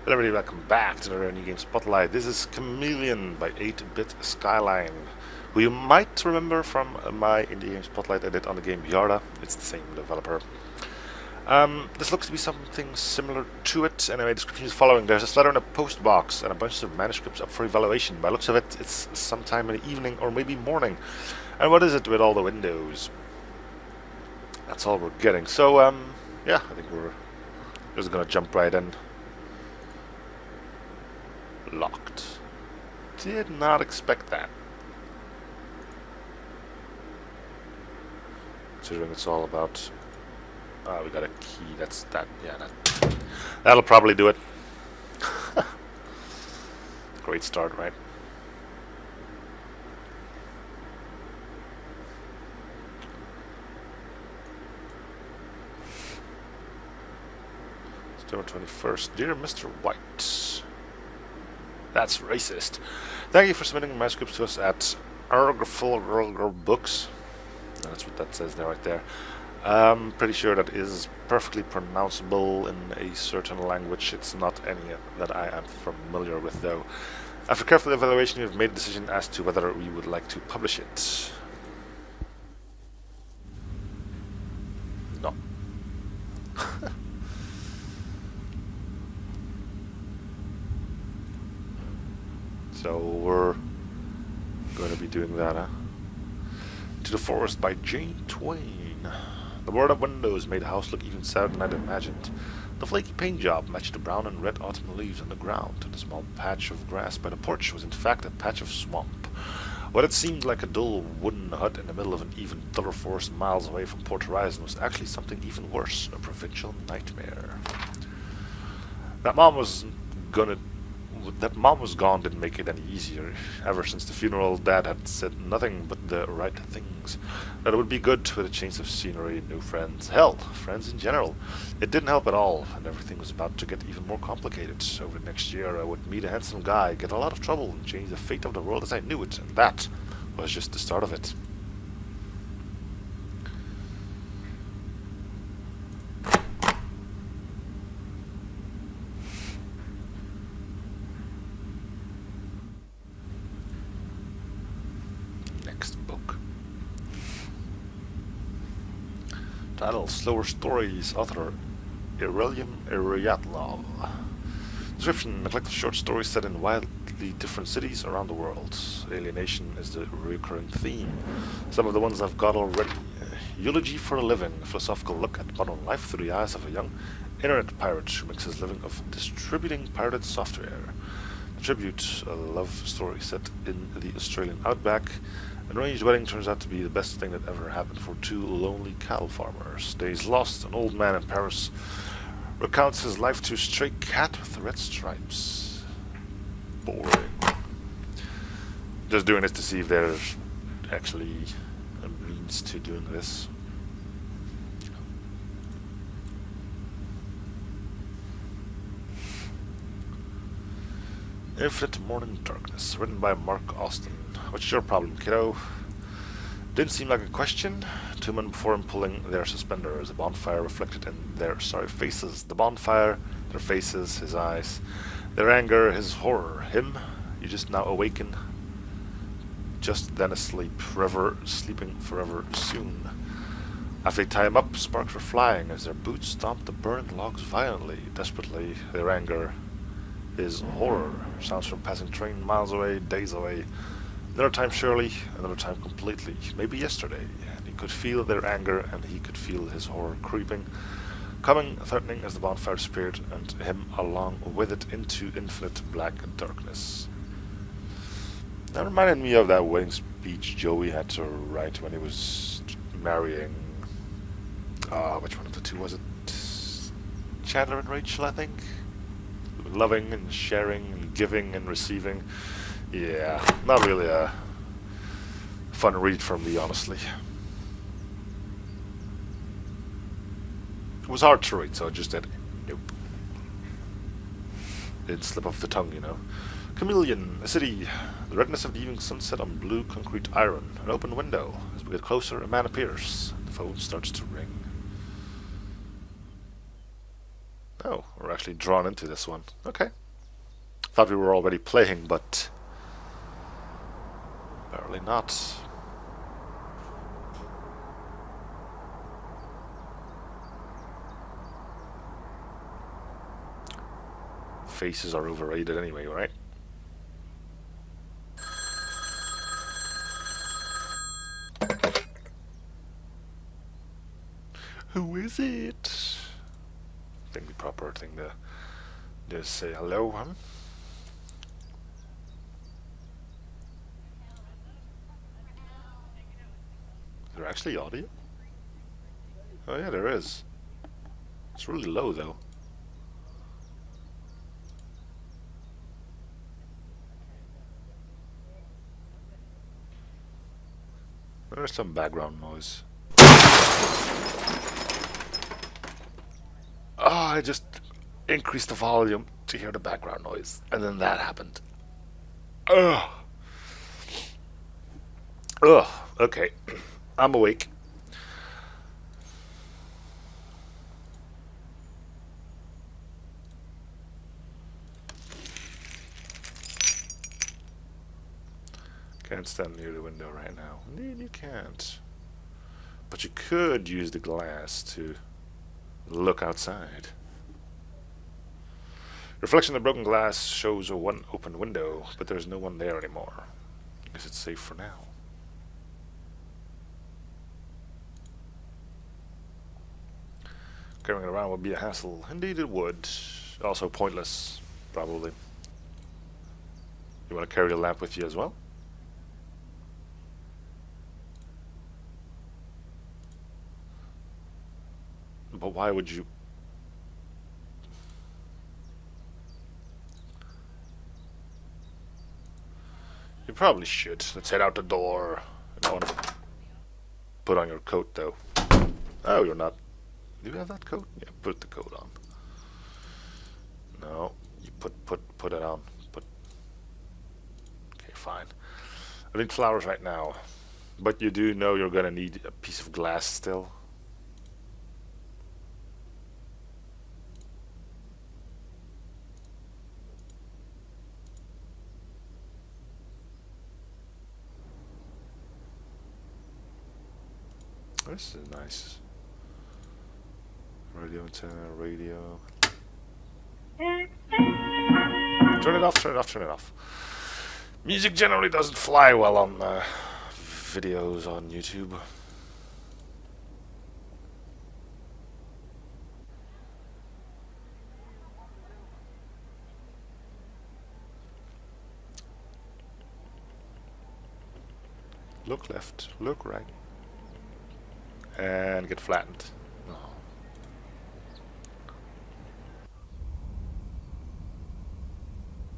Hello everybody, welcome back to another New Game Spotlight. This is Kameleon by 8-Bit Skyline, who you might remember from my Indie Game Spotlight I did on the game Yarda. It's the same developer. This looks to be something similar to it. Anyway, description is following. There's a letter in a post box and a bunch of manuscripts up for evaluation. By looks of it, it's sometime in the evening or maybe morning. And what is it with all the windows? That's all we're getting. So, yeah, I think we're just gonna jump right in. Locked. Did not expect that. Considering it's all about... we got a key. That's that. Yeah, that'll probably do it. Great start, right? September 21st. Dear Mr. White. That's racist. Thank you for submitting manuscripts to us at Argful Books. That's what that says there, right there. I'm pretty sure that is perfectly pronounceable in a certain language. It's not any that I am familiar with, though. After careful evaluation, we have made a decision as to whether we would like to publish it. No. So we're going to be doing that, huh? To the Forest by Jane Twain. The boarded-up windows made the house look even sadder than I'd imagined. The flaky paint job matched the brown and red autumn leaves on the ground, and the small patch of grass by the porch was in fact a patch of swamp. What had seemed like a dull wooden hut in the middle of an even duller forest miles away from Port Horizon was actually something even worse, a provincial nightmare. That mom was gone didn't make it any easier. Ever since the funeral, Dad had said nothing but the right things. That it would be good with a change of scenery, new friends, hell, friends in general. It didn't help at all, and everything was about to get even more complicated. Over the next year, I would meet a handsome guy, get a lot of trouble, and change the fate of the world as I knew it, and that was just the start of it. Book. Title: Slower Stories. Author: Irelium Iryatlov. Description: Neglected short stories set in wildly different cities around the world. Alienation is the recurring theme. Some of the ones I've got already. Eulogy for a living. A philosophical look at modern life through the eyes of a young internet pirate who makes his living of distributing pirated software. Tribute: a love story set in the Australian outback. An arranged wedding turns out to be the best thing that ever happened for two lonely cattle farmers. Days lost: an old man in Paris recounts his life to a stray cat with red stripes. Boring. Just doing this to see if there's actually a means to doing this. Infinite Morning Darkness, written by Mark Austin. What's your problem, kiddo? Didn't seem like a question. Two men before him pulling their suspenders. A bonfire reflected in their sorry faces. The bonfire, their faces, his eyes, their anger, his horror. Him, you just now awaken, just then asleep, forever sleeping forever soon. After they tie him up, sparks were flying as their boots stomped the burning logs violently, desperately. Their anger, his horror, sounds from passing train miles away, days away. Another time surely, another time completely. Maybe yesterday. And he could feel their anger, and he could feel his horror creeping, coming, threatening as the bonfire disappeared, and him along with it into infinite black darkness. That reminded me of that wedding speech Joey had to write when he was marrying... which one of the two was it? Chandler and Rachel, I think? Loving and sharing and giving and receiving. Yeah, not really a fun read for me, honestly. It was hard to read, so I just did nope. Didn't slip off the tongue, you know. Kameleon, a city. The redness of the evening sunset on blue concrete iron. An open window. As we get closer, a man appears. The phone starts to ring. Oh, We're actually drawn into this one. Okay. Thought we were already playing, but apparently not. Faces are overrated anyway, right? Who is it? I think the proper thing to just say hello, huh? Is there actually audio? Oh yeah, there is. It's really low though. There's some background noise. Oh, I just increased the volume to hear the background noise, and then that happened. Ugh. Ugh. Okay. I'm awake. Can't stand near the window right now. Indeed, you can't. But you could use the glass to look outside. Reflection of the broken glass shows a one open window, but there's no one there anymore. I guess it's safe for now. Carrying it around would be a hassle. Indeed it would. Also pointless, probably. You want to carry the lamp with you as well? But why would you? You probably should. Let's head out the door. I don't want to put on your coat though. Oh, you're not. Do you have that coat? Yeah, put the coat on. No, you put it on. Okay, fine. I need flowers right now, but you do know you're gonna need a piece of glass still. This is nice. Radio antenna, radio. Turn it off, turn it off, turn it off. Music generally doesn't fly well on videos on YouTube. Look left, look right. And get flattened. Oh.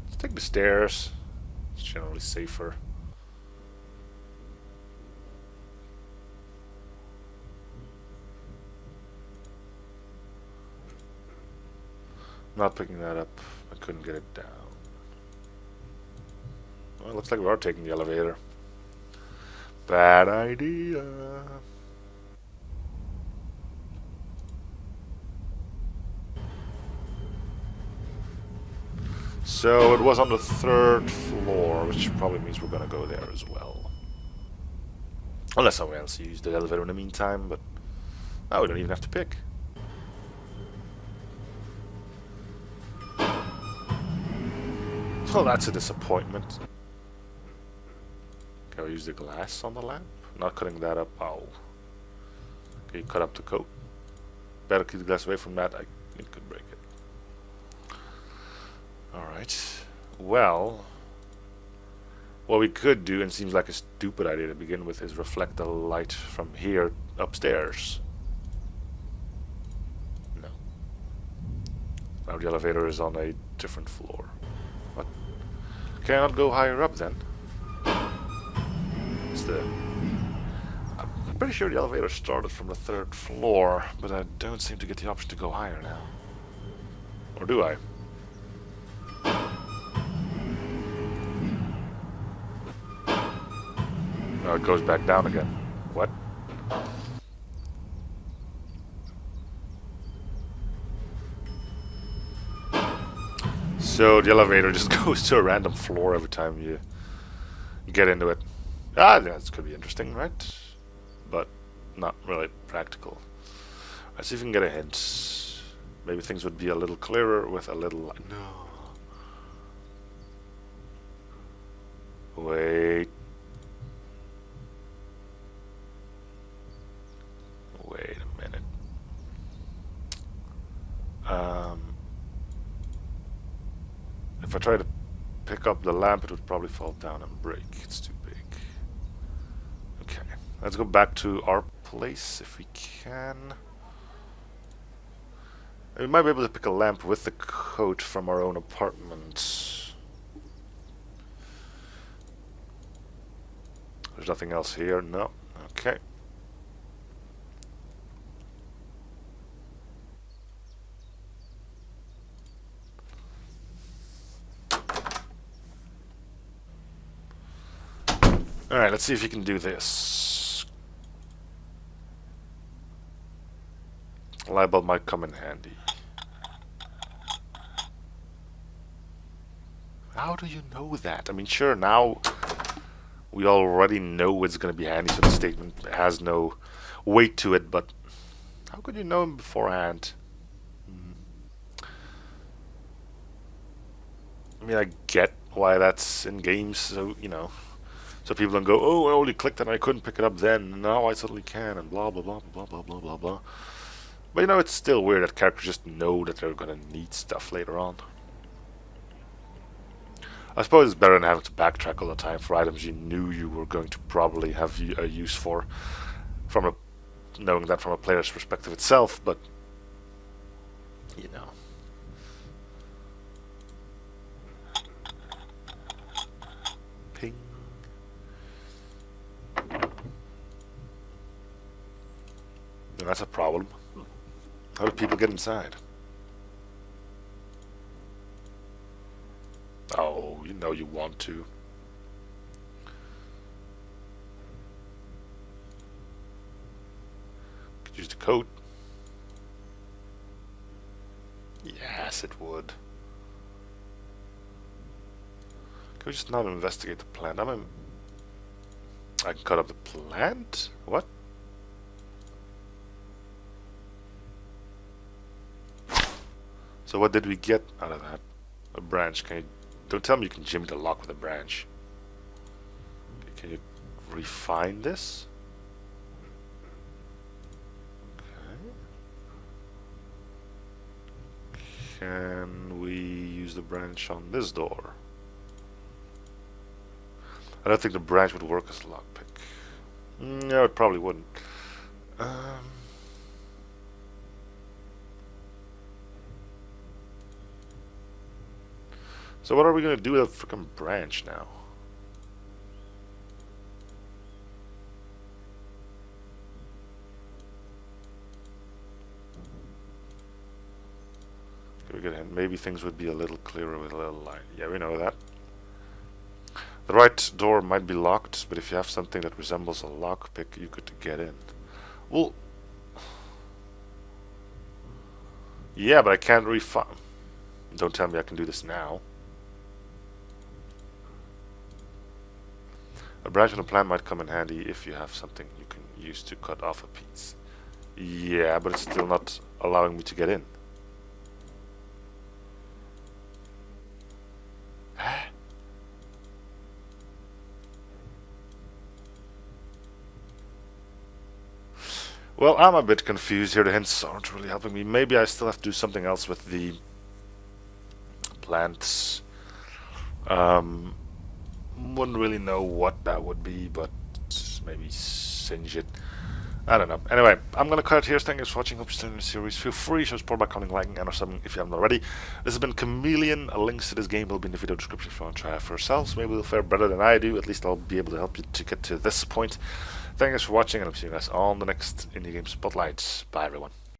Let's take the stairs. It's generally safer. Not picking that up. I couldn't get it down. Well, it looks like we are taking the elevator. Bad idea. So it was on the 3rd floor, which probably means we're gonna go there as well. Unless someone else used the elevator in the meantime, but oh, we don't even have to pick. Well, that's a disappointment. Can we use the glass on the lamp? Not cutting that up. Oh. Okay, cut up the coat. Better keep the glass away from that. It could break it. Alright. Well, what we could do, and seems like a stupid idea to begin with, is reflect the light from here upstairs. No. Now the elevator is on a different floor. What? Cannot go higher up then? I'm pretty sure the elevator started from the 3rd floor, but I don't seem to get the option to go higher now. Or do I? No, it goes back down again. What? So the elevator just goes to a random floor every time you get into it. Ah, that could be interesting, right? But not really practical. Let's see if we can get a hint. Maybe things would be a little clearer with a little... No. Wait. Wait a minute. If I try to pick up the lamp, it would probably fall down and break. It's too big. Okay, let's go back to our place if we can. We might be able to pick a lamp with the code from our own apartment. There's nothing else here. No. Okay. Alright, let's see if you can do this. Light bulb might come in handy. How do you know that? I mean, sure, now we already know it's going to be handy, so the statement has no weight to it, but how could you know beforehand? I mean, I get why that's in games, so, you know, so people don't go, oh, I only clicked and I couldn't pick it up then, and now I suddenly can, and blah, blah, blah, blah, blah, blah, blah, blah. But, you know, it's still weird that characters just know that they're going to need stuff later on. I suppose it's better than having to backtrack all the time for items you knew you were going to probably have a use for, from knowing that from a player's perspective itself, but, you know. Ping. And that's a problem. How do people get inside? Oh, you know you want to. Could use the code. Yes, it would. Can we just not investigate the plant? I can cut up the plant? What? So what did we get out of that? A branch. Can you... Don't tell me you can jimmy the lock with a branch. Can you refine this? Okay. Can we use the branch on this door? I don't think the branch would work as a lockpick. No, it probably wouldn't. So what are we going to do with a freaking branch now? Can we get in? Maybe things would be a little clearer with a little light. Yeah, we know that. The right door might be locked, but if you have something that resembles a lockpick, you could get in. Well... Yeah, but I can't refine... Don't tell me I can do this now. A branch on a plant might come in handy if you have something you can use to cut off a piece. Yeah, but it's still not allowing me to get in. Well, I'm a bit confused here. The hints aren't really helping me. Maybe I still have to do something else with the plants. Wouldn't really know what that would be, but maybe singe it. I don't know. Anyway, I'm gonna cut it here. Thank you for watching. Hope you're still in the series. Feel free to show support by commenting, liking, and or subbing if you haven't already. This has been Kameleon. Links to this game will be in the video description if you want to try it for yourselves. Maybe you'll fare better than I do. At least I'll be able to help you to get to this point. Thank you for watching, and I'll see you guys on the next Indie Game Spotlight. Bye, everyone.